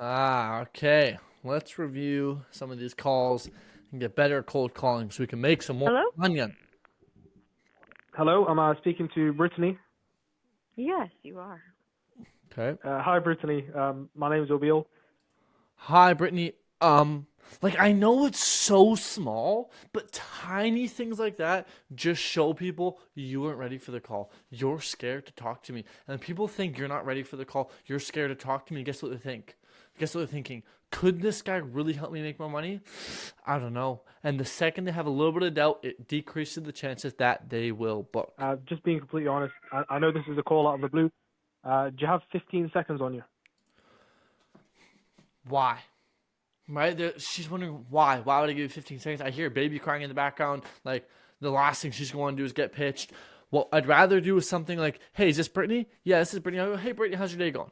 Okay. Let's review some of these calls and get better at cold calling so we can make some more Hello? onion. Hello, am I speaking to Brittany? Yes, you are. Okay. Hi, Brittany. My name is Obil. Hi, Brittany. Like I know it's so small, but tiny things like that just show people you weren't ready for the call. You're scared to talk to me. And people think you're not ready for the call. You're scared to talk to me. Guess what they think? Guess what they're thinking? Could this guy really help me make more money? I don't know. And the second they have a little bit of doubt, it decreases the chances that they will book. Just being completely honest, I know this is a call out of the blue. Do you have 15 seconds on you? Why? Right? She's wondering why. Why would I give you 15 seconds? I hear a baby crying in the background. Like, the last thing she's going to do is get pitched. What I'd rather do is something like, hey, is this Brittany? Yeah, this is Brittany. I go, hey, Brittany, how's your day going?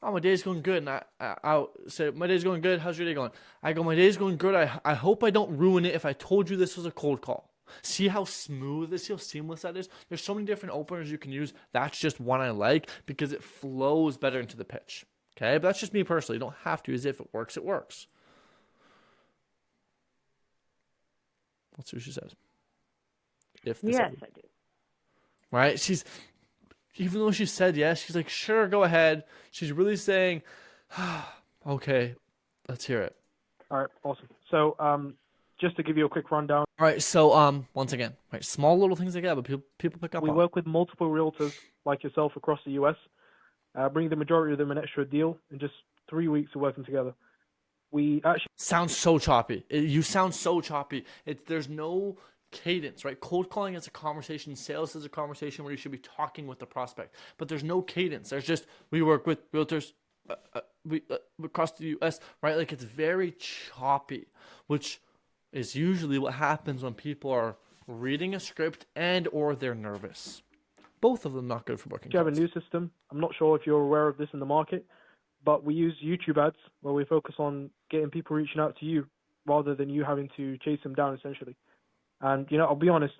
Oh, my day's going good. And I'll say, my day's going good. How's your day going? I go, my day's going good. I hope I don't ruin it if I told you this was a cold call. See how smooth this, see how seamless that is? There's so many different openers you can use. That's just one I like because it flows better into the pitch. Okay, but that's just me personally. You don't have to, as if it works, it works. Let's see what she says. If this Yes, ever, I do. right? Even though she said yes, she's like, sure, go ahead. She's really saying, okay, let's hear it. All right, awesome. So, just to give you a quick rundown, All right, so once again, right, small little things like that, but people pick up we on. work with multiple realtors like yourself across the US, bring the majority of them an extra deal in just 3 weeks of working together. We actually Sounds so choppy. You sound so choppy. There's no cadence, right? Cold calling is a conversation. Sales is a conversation where you should be talking with the prospect, but there's no cadence. There's just we work with realtors. We across the U.S., right? Like it's very choppy, which is usually what happens when people are reading a script and or they're nervous. Both of them not good for booking have a calls. new system. I'm not sure if you're aware of this in the market, but we use YouTube ads where we focus on getting people reaching out to you rather than you having to chase them down essentially. And I'll be honest,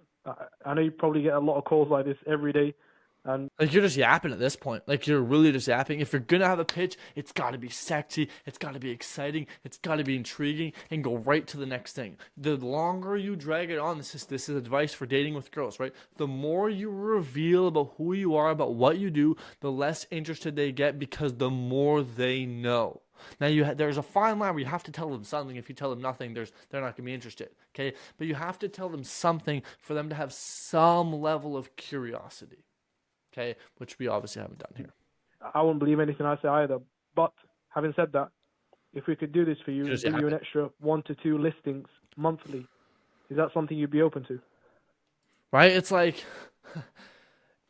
I know you probably get a lot of calls like this every day, and Like you're just yapping at this point. Like you're really just yapping. If you're gonna have a pitch, it's gotta be sexy, it's gotta be exciting, it's gotta be intriguing, and go right to the next thing. The longer you drag it on, this is advice for dating with girls, right? The more you reveal about who you are, about what you do, the less interested they get because the more they know. Now there's a fine line where you have to tell them something. If you tell them nothing, they're not gonna be interested. Okay, but you have to tell them something for them to have some level of curiosity. Okay, which we obviously haven't done here. I won't believe anything I say either. But having said that, if we could do this for you and Just bring you an yapping, extra 1 to 2 listings monthly, is that something you'd be open to? right? It's like,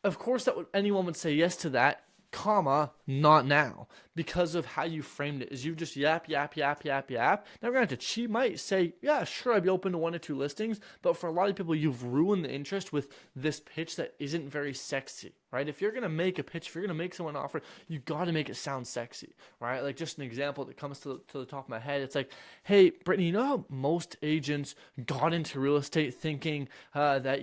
of course, anyone would say yes to that, comma, not now, because of how you framed it. Is you just yap, yap, yap, yap, yap. Now, granted, she might say, yeah, sure, I'd be open to 1 or 2 listings, but for a lot of people, you've ruined the interest with this pitch that isn't very sexy, right? If you're gonna make a pitch, if you're gonna make someone an offer, you got to make it sound sexy, right? Like just an example that comes to the top of my head. It's like, hey, Brittany, you know how most agents got into real estate thinking that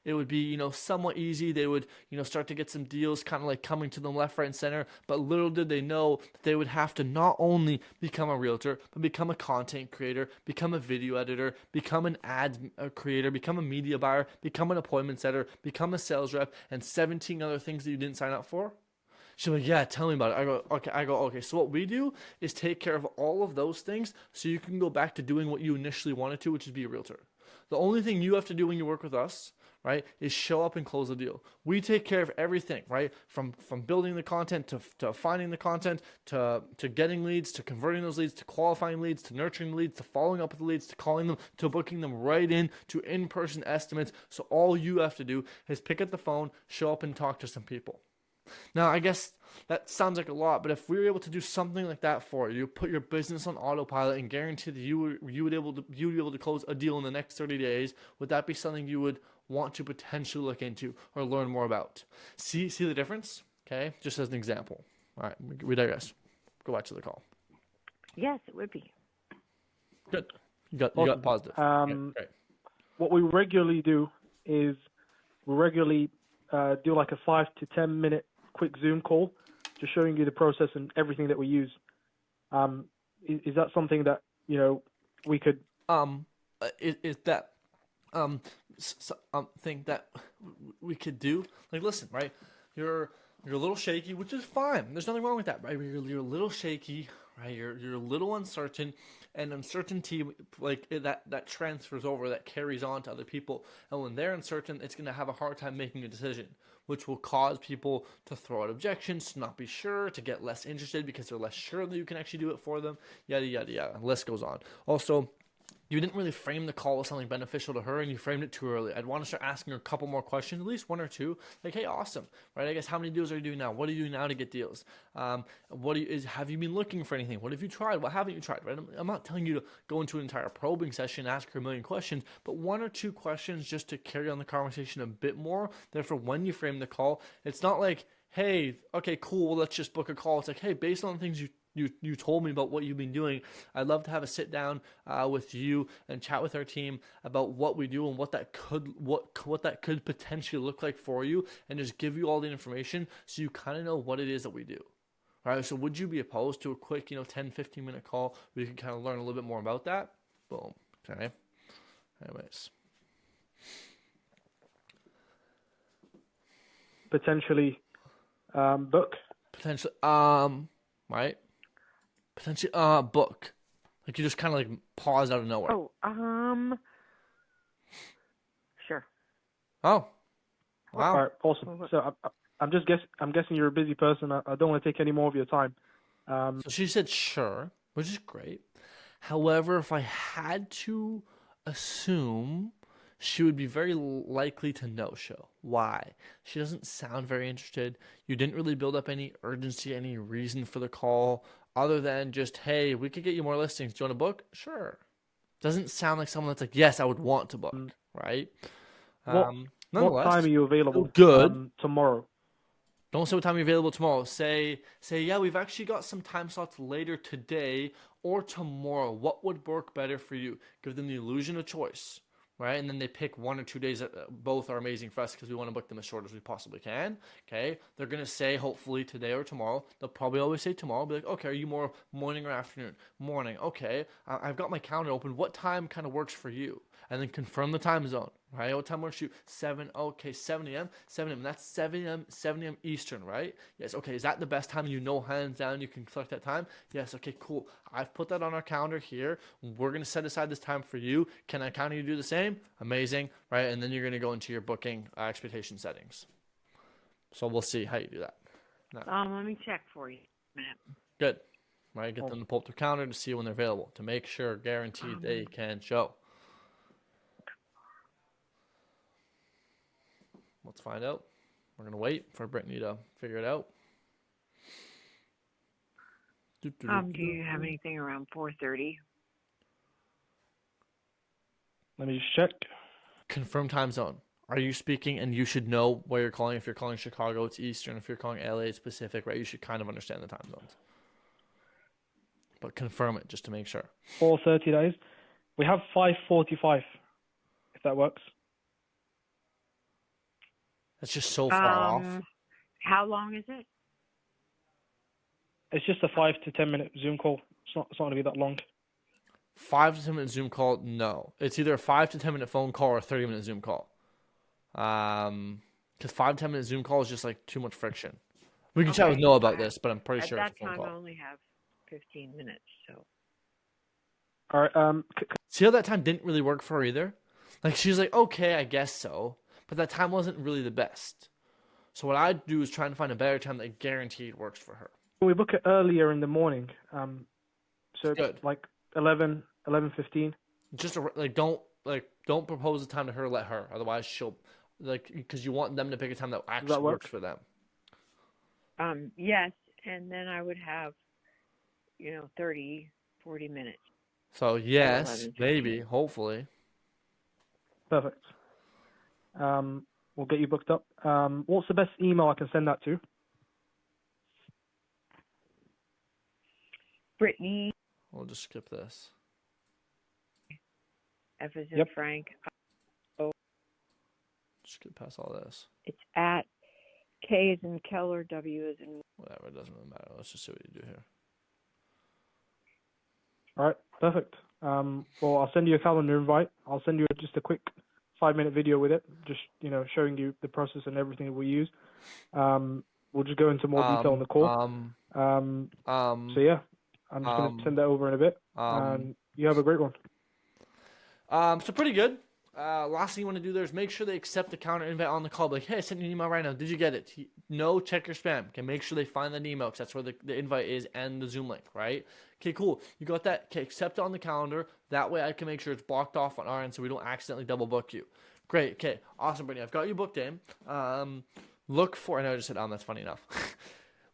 it would be somewhat easy. They would start to get some deals, kind of like coming to them left, right, and center. But little did they know that they would have to not only become a realtor, but become a content creator, become a video editor, become an ad creator, become a media buyer, become an appointment setter, become a sales rep, and 17 other things that you didn't sign up for. She's like, yeah, tell me about it. I go, okay. So what we do is take care of all of those things so you can go back to doing what you initially wanted to, which is be a realtor. The only thing you have to do when you work with us, right, is show up and close the deal. We take care of everything, right? From building the content to finding the content to getting leads, to converting those leads, to qualifying leads, to nurturing leads, to following up with the leads, to calling them, to booking them right in to in-person estimates. So all you have to do is pick up the phone, show up and talk to some people. Now, I guess that sounds like a lot, but if we were able to do something like that for you, put your business on autopilot and guarantee that you would be able to close a deal in the next 30 days, would that be something you would want to potentially look into or learn more about? See the difference? Okay, just as an example. All right, we digress. Go back to the call. Yes, it would be. Good. You got Awesome. positive. Okay, great. What we regularly do is we regularly do like a 5 to 10 minute quick Zoom call, just showing you the process and everything that we use. Is that something that we could? Is that thing that we could do? Like, listen, right? You're a little shaky, which is fine. There's nothing wrong with that, right? You're a little shaky, right? You're a little uncertain, and uncertainty that transfers over, that carries on to other people. And when they're uncertain, it's going to have a hard time making a decision, which will cause people to throw out objections, to not be sure, to get less interested because they're less sure that you can actually do it for them. Yada yada yada. The list goes on. Also, you didn't really frame the call as something beneficial to her, and you framed it too early. I'd want to start asking her a couple more questions, at least one or two. Like, hey, awesome, right? I guess how many deals are you doing now? What are you doing now to get deals? Have you been looking for anything? What have you tried? What haven't you tried? Right? I'm not telling you to go into an entire probing session, ask her a million questions, but one or two questions just to carry on the conversation a bit more. Therefore, when you frame the call, it's not like, hey, okay, cool, well, let's just book a call. It's like, hey, based on the things you told me about what you've been doing, I'd love to have a sit down with you and chat with our team about what we do and what that could potentially look like for you, and just give you all the information so you kind of know what it is that we do. All right, so would you be opposed to a quick 10-15 minute call where you can kind of learn a little bit more about that? Boom. Okay. Anyways. Potentially book. Potentially right? Potentially book. Like, you just kind of like pause out of nowhere. Sure. Oh. Wow. All right, awesome. So I'm guessing you're a busy person. I don't want to take any more of your time. So she said sure, which is great. However, if I had to assume, she would be very likely to no-show. Why? She doesn't sound very interested. You didn't really build up any urgency, any reason for the call, other than just, hey, we could get you more listings. Do you want to book? Sure. Doesn't sound like someone that's like, yes, I would want to book, right? What Nonetheless, time are you available? Good. Tomorrow. Don't say what time you're available tomorrow. Say, yeah, we've actually got some time slots later today or tomorrow. What would work better for you? Give them the illusion of choice, right? And then they pick 1 or 2 days. Both are amazing for us because we want to book them as short as we possibly can. Okay? They're going to say hopefully today or tomorrow. They'll probably always say tomorrow. Be like, okay, are you more morning or afternoon? Morning. Okay. I've got my calendar open. What time kind of works for you? And then confirm the time zone, right? What time works for you? 7 a.m. 7 a.m. That's 7 a.m. Eastern, right? Yes, okay. Is that the best time? Hands down, you can select that time? Yes, okay, cool. I've put that on our calendar here. We're going to set aside this time for you. Can I count on you to do the same? Amazing, right? And then you're going to go into your booking expectation settings. So we'll see how you do that. Let me check for you. A minute. Good, right? Get them to pull up their calendar to see when they're available, to make sure, guaranteed they can show. Let's find out. We're going to wait for Brittany to figure it out. Do you have anything around 4:30? Let me just check. Confirm time zone. Are you speaking? And you should know where you're calling. If you're calling Chicago, it's Eastern. If you're calling LA, it's Pacific, right? You should kind of understand the time zones. But confirm it just to make sure. 4:30 that is. We have 5:45, if that works. That's just so far off. How long is it? It's just a 5 to 10 minute Zoom call. It's not going to be that long. 5 to 10 minute Zoom call? No. It's either a 5 to 10 minute phone call or a 30 minute Zoom call. Because 5 to 10 minute Zoom call is just like too much friction. We can chat with Noah about this, but I'm pretty sure it's a phone At that call. time, I only have 15 minutes, so. All right. See how that time didn't really work for her either? Like, she's like, okay, I guess so. But that time wasn't really the best. So what I'd do is try and find a better time that guaranteed works for her. We book it earlier in the morning. So Good. like 11:15. Just don't propose a time to her. Let her. Otherwise, she'll because you want them to pick a time that actually works for them. Yes, and then I would have, 30, 40 minutes. So yes, maybe, hopefully. Perfect. We'll get you booked up. What's the best email I can send that to? Brittany. We'll just skip this. F as in Frank. Just get past all this. It's at K as in Keller, W as in. Whatever, it doesn't really matter. Let's just see what you do here. All right, perfect. Well, I'll send you a calendar invite. I'll send you just a quick 5-minute video with it, just showing you the process and everything that we use. We'll just go into more detail on the call. So yeah, I'm just gonna send that over in a bit, and you have a great one. So pretty good. Last thing you want to do there is make sure they accept the calendar invite on the call. Like, hey, I sent you an email right now. Did you get it? No, check your spam. Okay, make sure they find that email because that's where the invite is and the Zoom link, right? Okay, cool. You got that. Okay, accept it on the calendar. That way I can make sure it's blocked off on our end so we don't accidentally double book you. Great. Okay, awesome, Brittany. I've got you booked in. Look for, I know I just said, that's funny enough.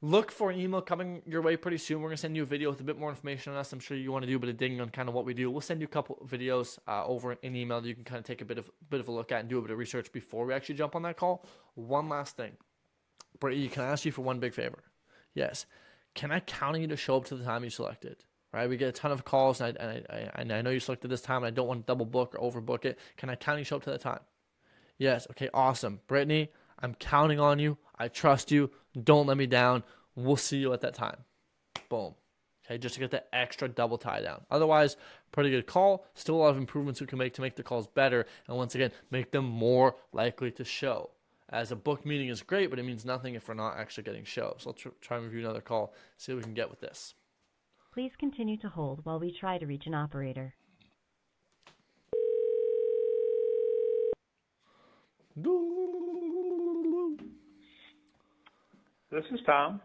Look for an email coming your way pretty soon. We're going to send you a video with a bit more information on us. I'm sure you want to do a bit of digging on kind of what we do. We'll send you a couple of videos over in email that you can kind of take a bit of a look at and do a bit of research before we actually jump on that call. One last thing. Brittany, can I ask you for one big favor? Yes. Can I count on you to show up to the time you selected? Right? We get a ton of calls, and I know you selected this time, and I don't want to double book or overbook it. Can I count on you to show up to that time? Yes. Okay, awesome. Brittany, I'm counting on you. I trust you. Don't let me down. We'll see you at that time. Boom. Okay, just to get that extra double tie down. Otherwise, pretty good call. Still a lot of improvements we can make to make the calls better. And once again, make them more likely to show. As a book meeting is great, but it means nothing if we're not actually getting shows. So let's try and review another call, see what we can get with this. Please continue to hold while we try to reach an operator. This is Tom.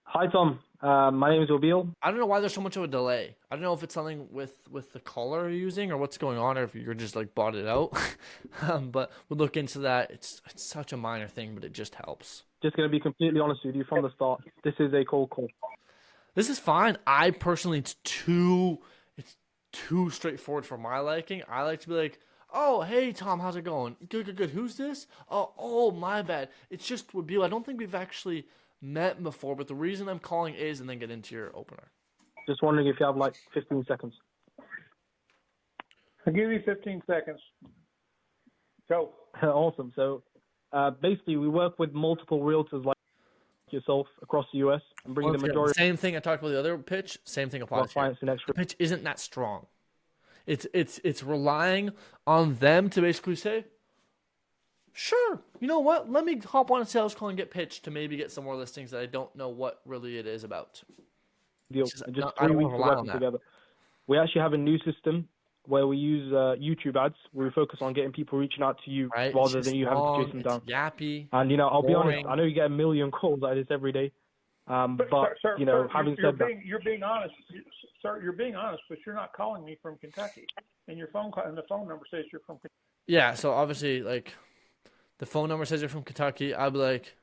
Hi, Tom. My name is Obil. I don't know why there's so much of a delay. I don't know if it's something with the caller you're using or what's going on, or if you're just like bought it out. But we'll look into that. It's such a minor thing, but it just helps. Just going to be completely honest with you from the start. This is a cold call. This is fine. I personally, it's too straightforward for my liking. I like to be like, oh, hey, Tom, how's it going? Good. Who's this? Oh, my bad. It's just Wabil. I don't think we've actually met before, but the reason I'm calling is, and then get into your opener. Just wondering if you have like 15 seconds. I'll give you 15 seconds. Go. Awesome. So basically, we work with multiple realtors like yourself across the U.S. and bring the majority Same thing I talked about the other pitch. Same thing of our applies here. clients in extra. The pitch isn't that strong. It's relying on them to basically say, sure, you know what? Let me hop on a sales call and get pitched to maybe get some more listings that I don't know what really it is about. Deal. Just, And just I 3 don't weeks wanna of rely on working that. together. We actually have a new system where we use YouTube ads, where we focus on getting people reaching out to you Right? rather It's than just you having to long, chase them it's down. yappy. And I'll be honest, boring. I know you get a million calls like this every day. But sir, having you're said that, you're being honest, sir. You're being honest, but you're not calling me from Kentucky, and your phone and the phone number says you're from Kentucky. Yeah, so obviously, like, the phone number says you're from Kentucky. I'd be like,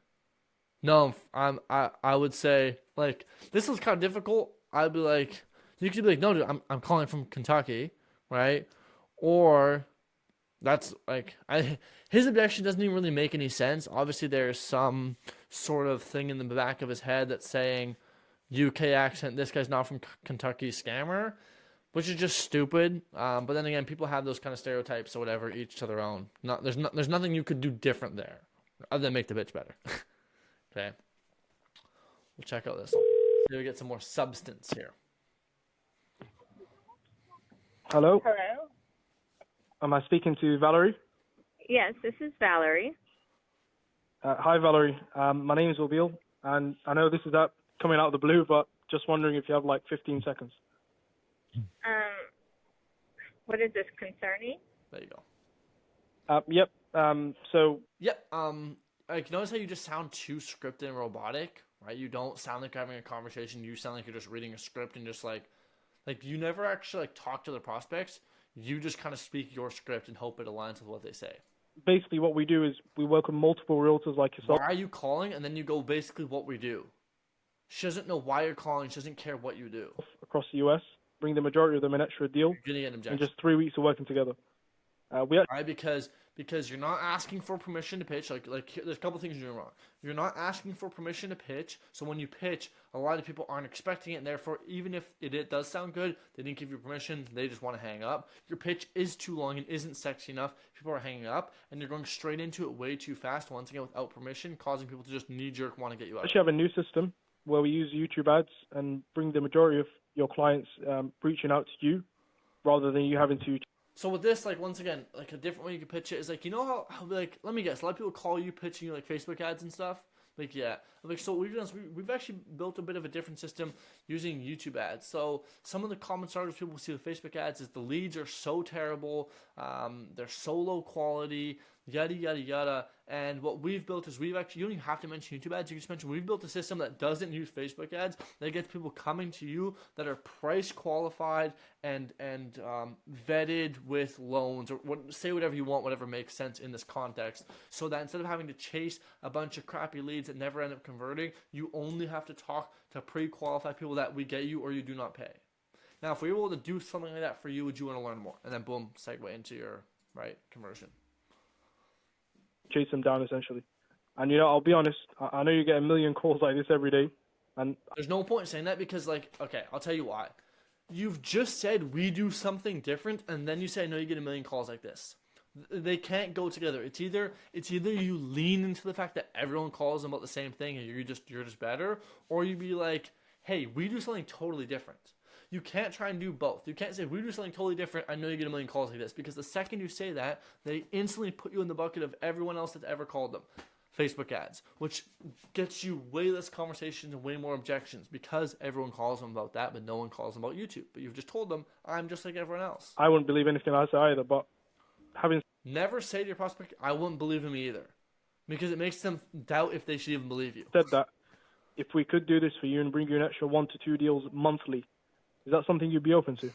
no, I would say, like, this is kind of difficult. I'd be like, you could be like, no, dude, I'm calling from Kentucky, right? Or that's like, his objection doesn't even really make any sense. Obviously, there's some sort of thing in the back of his head that's saying UK accent, this guy's not from Kentucky, scammer, which is just stupid. But then again, people have those kind of stereotypes or whatever, each to their own. There's nothing you could do different there other than make the bitch better. Okay. We'll check out this one. See if we get some more substance here. hello, Hello? am I speaking to Valerie? Yes, this is Valerie. Hi, Valerie. My name is Obil, and I know this is coming out of the blue, but just wondering if you have like 15 seconds. What is this concerning? There you go. Yep. So Yep. Like, notice how you just sound too scripted and robotic, right? You don't sound like you're having a conversation. You sound like you're just reading a script and just like you never actually like talk to the prospects. You just kind of speak your script and hope it aligns with what they say. basically what we do is we work with multiple realtors like yourself. Why are you calling? And then you go basically what we do. She doesn't know why you're calling. She doesn't care what you do. Across the US, bring the majority of them an extra deal You're gonna get an in objection. just 3 weeks of working together. Right, because you're not asking for permission to pitch. Like there's a couple things you're doing wrong. You're not asking for permission to pitch. So when you pitch, a lot of people aren't expecting it, and therefore, even if it does sound good, they didn't give you permission. They just want to hang up. Your pitch is too long and isn't sexy enough. People are hanging up, and you're going straight into it way too fast. Once again, without permission, causing people to just knee jerk want to get you We out. actually have a new system where we use YouTube ads and bring the majority of your clients reaching out to you rather than you having to. So with this, like, once again, like, a different way you can pitch it is like, you know how like, let me guess, a lot of people call you pitching you like Facebook ads and stuff. Like, yeah, like, so we've done is we've actually built a bit of a different system using YouTube ads. So some of the common starters people see with Facebook ads is the leads are so terrible, they're so low quality, yada yada yada. And what we've built is you don't even have to mention YouTube ads. You just mention we've built a system that doesn't use Facebook ads, that gets people coming to you that are price qualified and vetted with loans, or say whatever you want, whatever makes sense in this context, so that instead of having to chase a bunch of crappy leads that never end up converting, you only have to talk to pre-qualified people that we get you or you do not pay. Now, if we were able to do something like that for you, would you want to learn more? And then boom, segue into your conversion. Chase them down essentially. And I'll be honest, I know you get a million calls like this every day, and there's no point in saying that because, like, okay, I'll tell you why. You've just said we do something different, and then you say no, you get a million calls like this. They can't go together. It's either you lean into the fact that everyone calls about the same thing and you're just better, or you be like, hey, we do something totally different. You can't try and do both. You can't say, we do something totally different, I know you get a million calls like this. Because the second you say that, they instantly put you in the bucket of everyone else that's ever called them. Facebook ads, which gets you way less conversations and way more objections because everyone calls them about that, but no one calls them about YouTube. But you've just told them, I'm just like everyone else. I wouldn't believe anything I say either, but never say to your prospect, I wouldn't believe him either. Because it makes them doubt if they should even believe you. Said that, if we could do this for you and bring you an extra 1 to 2 deals monthly, is that something you'd be open to?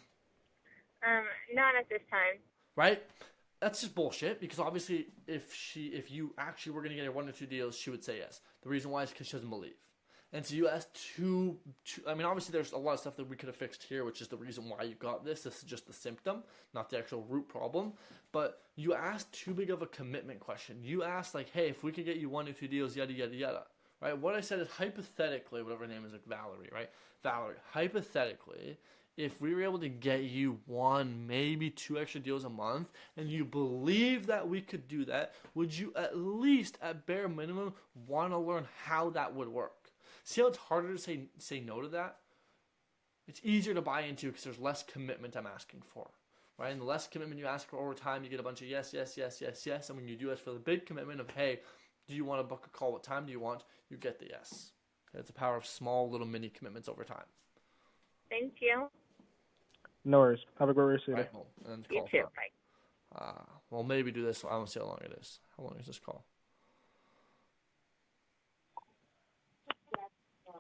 Not at this time. Right? That's just bullshit, because obviously if you actually were going to get her 1 or 2 deals, she would say yes. The reason why is because she doesn't believe. And so you asked two, I mean, obviously there's a lot of stuff that we could have fixed here, which is the reason why you got this. This is just the symptom, not the actual root problem. But you asked too big of a commitment question. You asked, like, hey, if we could get you 1 or 2 deals, yada, yada, yada. Right? What I said is hypothetically, whatever her name is, like Valerie, right? Valerie, hypothetically, if we were able to get you 1, maybe 2 extra deals a month, and you believe that we could do that, would you at least, at bare minimum, want to learn how that would work? See how it's harder to say no to that? It's easier to buy into because there's less commitment I'm asking for, right? And the less commitment you ask for over time, you get a bunch of yes, yes, yes, yes, yes. And when you do ask for the big commitment of, hey, do you want to book a call? What time do you want? You get the yes. It's the power of small little mini commitments over time. Thank you. No worries. Have a great rest of your day. Right, well, and You call too. for- Bye. well, maybe do this. I want to see how long it is. How long is this call?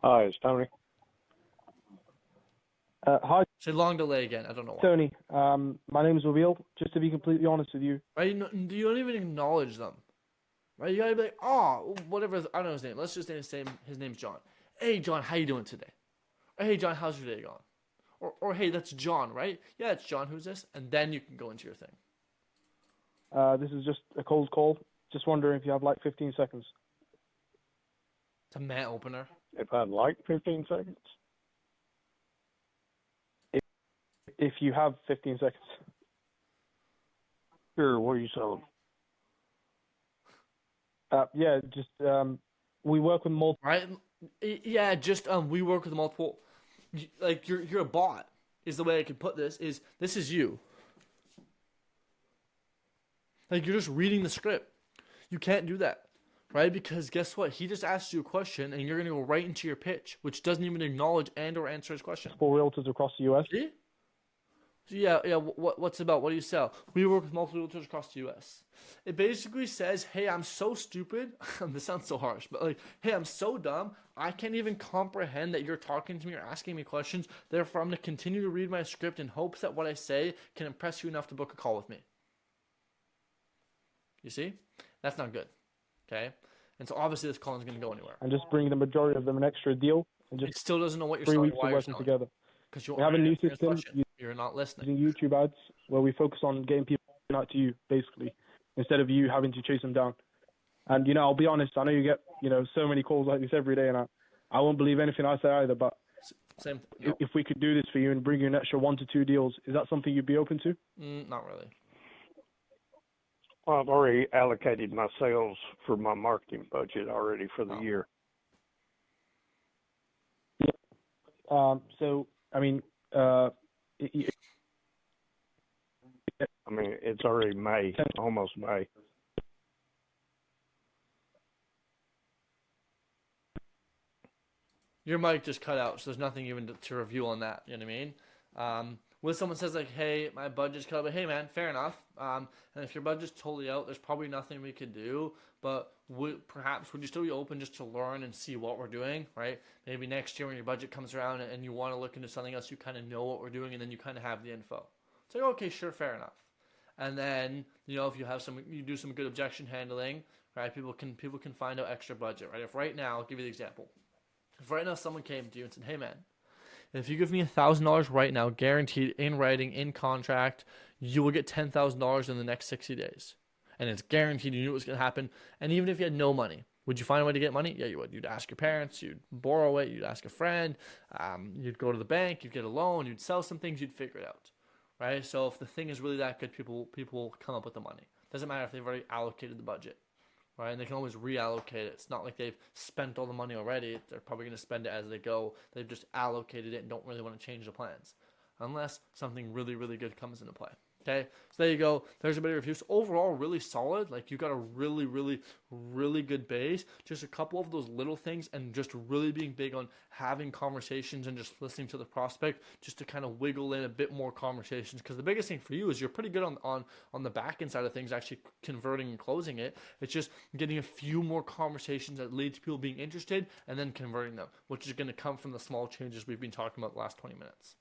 Hi, it's Tony. Hi, Say long delay again. I don't know why. Tony. My name is Wabil. Just to be completely honest with you, Right? You don't even acknowledge them. Right? You gotta be like, oh, whatever. I don't know his name. Let's just say his name's John. Hey, John, how you doing today? Or, hey, John, how's your day going? Or hey, that's John, right? Yeah, it's John. Who's this? And then you can go into your thing. this is just a cold call. Just wondering if you have like 15 seconds. It's a man opener. If I'd like 15 seconds. If you have 15 seconds. Sure, what are you selling? Yeah, just we work with multiple. Right? Yeah, just we work with multiple. Like you're a bot is the way I could put this. This is you. Like you're just reading the script. You can't do that, right? Because guess what? He just asked you a question, and you're gonna go right into your pitch, which doesn't even acknowledge and or answer his question. Realtors across the U.S. See? So yeah. What's it about? What do you sell? We work with multiple realtors across the U.S. It basically says, hey, I'm so stupid. This sounds so harsh, but like, hey, I'm so dumb. I can't even comprehend that you're talking to me or asking me questions. Therefore, I'm going to continue to read my script in hopes that what I say can impress you enough to book a call with me. You see? That's not good. Okay? And so obviously this call isn't going to go anywhere. And just bring the majority of them an extra deal and It just still doesn't know what you're 3 selling, weeks why of you're working selling. together. Because you We have a new system. You're not listening. Using YouTube ads where we focus on getting people out to you, basically, instead of you having to chase them down. And, I'll be honest, I know you get, so many calls like this every day, and I won't believe anything I say either, but Same. No, if we could do this for you and bring you an extra 1 to 2 deals, is that something you'd be open to? not really. Well, I've already allocated my sales for my marketing budget already for the Oh. year. So I mean, I mean, it's already May, almost May. Your mic just cut out, so there's nothing even to review on that. You know what I mean? When someone says like, "Hey, my budget's cut," but hey, man, fair enough. And if your budget's totally out, there's probably nothing we could do. But perhaps would you still be open just to learn and see what we're doing, right? Maybe next year when your budget comes around and you want to look into something else, you kind of know what we're doing, and then you kind of have the info. It's like, okay, sure, fair enough. And then if you have you do some good objection handling, right? People can find out extra budget, right? If right now, I'll give you the example. If right now someone came to you and said, "Hey, man, if you give me $1,000 right now, guaranteed in writing, in contract, you will get $10,000 in the next 60 days. And it's guaranteed, you knew it was going to happen. And even if you had no money, would you find a way to get money? Yeah, you would. You'd ask your parents, you'd borrow it, you'd ask a friend, you'd go to the bank, you'd get a loan, you'd sell some things, you'd figure it out. Right? So if the thing is really that good, people will come up with the money. Doesn't matter if they've already allocated the budget. Right, and they can always reallocate it. It's not like they've spent all the money already. They're probably going to spend it as they go. They've just allocated it and don't really want to change the plans. Unless something really, really good comes into play. Okay, so there you go. There's a bit of review. So overall, really solid. Like you got a really, really, really good base. Just a couple of those little things, and just really being big on having conversations and just listening to the prospect, just to kind of wiggle in a bit more conversations. Because the biggest thing for you is you're pretty good on the back end side of things, actually converting and closing it. It's just getting a few more conversations that lead to people being interested, and then converting them, which is going to come from the small changes we've been talking about the last 20 minutes.